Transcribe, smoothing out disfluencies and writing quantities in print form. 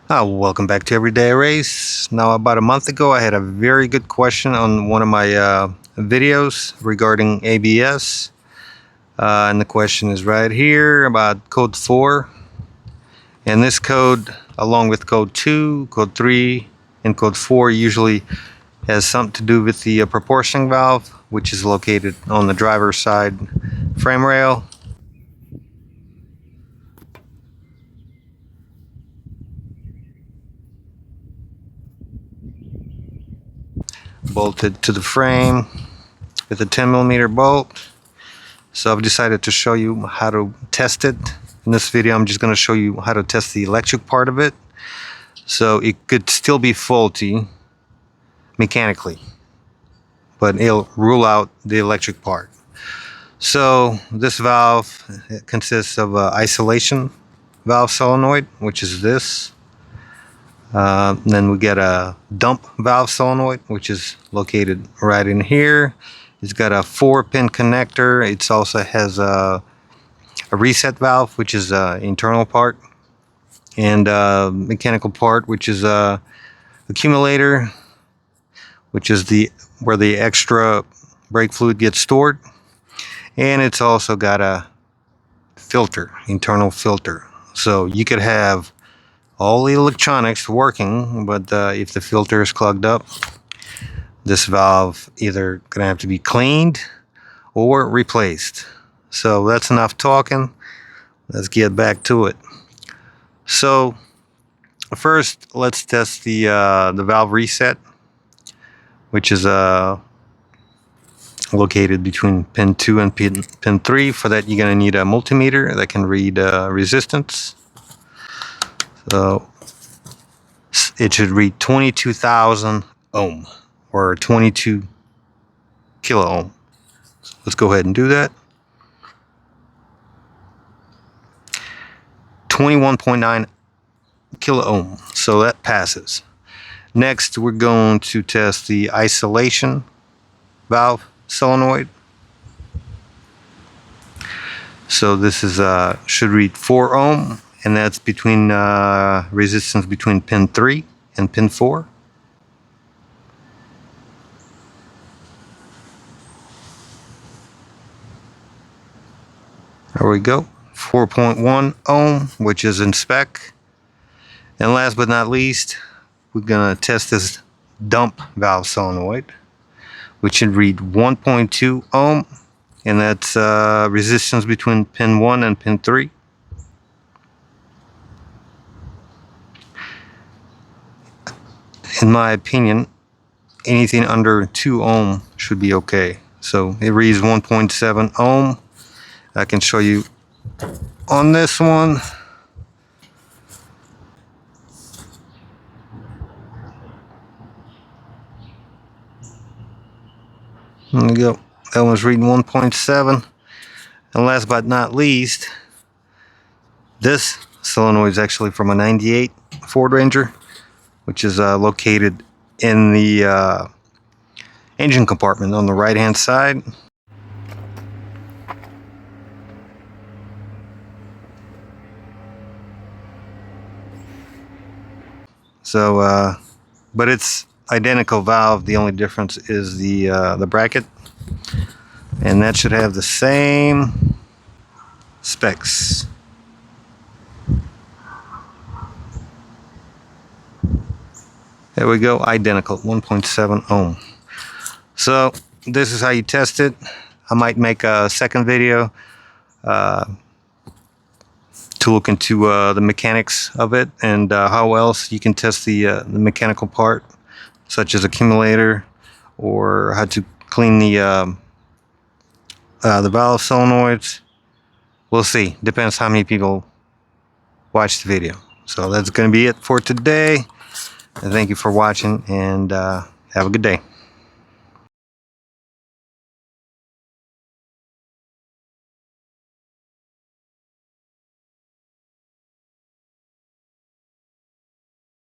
Welcome back to Everyday Race. Now, about a month ago, I had a very good question on one of my videos regarding ABS. And the question is right here about code 4. And this code, along with code 2, code 3, and code 4, usually has something to do with the proportioning valve, which is located on the driver's side frame rail. Bolted to the frame with a 10mm bolt. So I've decided to show you how to test it. In this video, I'm just going to show you how to test the electric part of it. So it could still be faulty mechanically, but it'll rule out the electric part. So this valve consists of an isolation valve solenoid, which is this. Then we get a dump valve solenoid, which is located right in here. It's got a 4-pin connector. It also has a reset valve, which is an internal part, and a mechanical part, which is a accumulator, which is where the extra brake fluid gets stored. And it's also got a filter, internal filter. So you could have all the electronics working, but if the filter is clogged up, this valve either gonna have to be cleaned or replaced. So that's enough talking. Let's get back to it. So first, let's test the valve reset, which is located between pin 2 and pin 3. For that, you're gonna need a multimeter that can read resistance. So it should read 22,000 ohm or 22 kilo ohm. So let's go ahead and do that. 21.9 kilo ohm. So that passes. Next, we're going to test the isolation valve solenoid. So this is should read 4 ohm. And that's between resistance between pin 3 and pin 4. There we go, 4.1 ohm, which is in spec. And last but not least, we're gonna test this dump valve solenoid, which should read 1.2 ohm, and that's resistance between pin 1 and pin 3. In my opinion, anything under 2 ohm should be okay. So it reads 1.7 ohm. I can show you on this one. There we go. That one's reading 1.7. And last but not least, this solenoid is actually from a 98 Ford Ranger, which is located in the engine compartment on the right hand side. So but it's identical valve. The only difference is the bracket, and that should have the same specs. There we go, identical, 1.7 ohm. So this is how you test it. I might make a second video to look into the mechanics of it and how else you can test the mechanical part, such as accumulator, or how to clean the valve solenoids. We'll see. Depends how many people watch the video. So that's going to be it for today. Thank you for watching, and have a good day.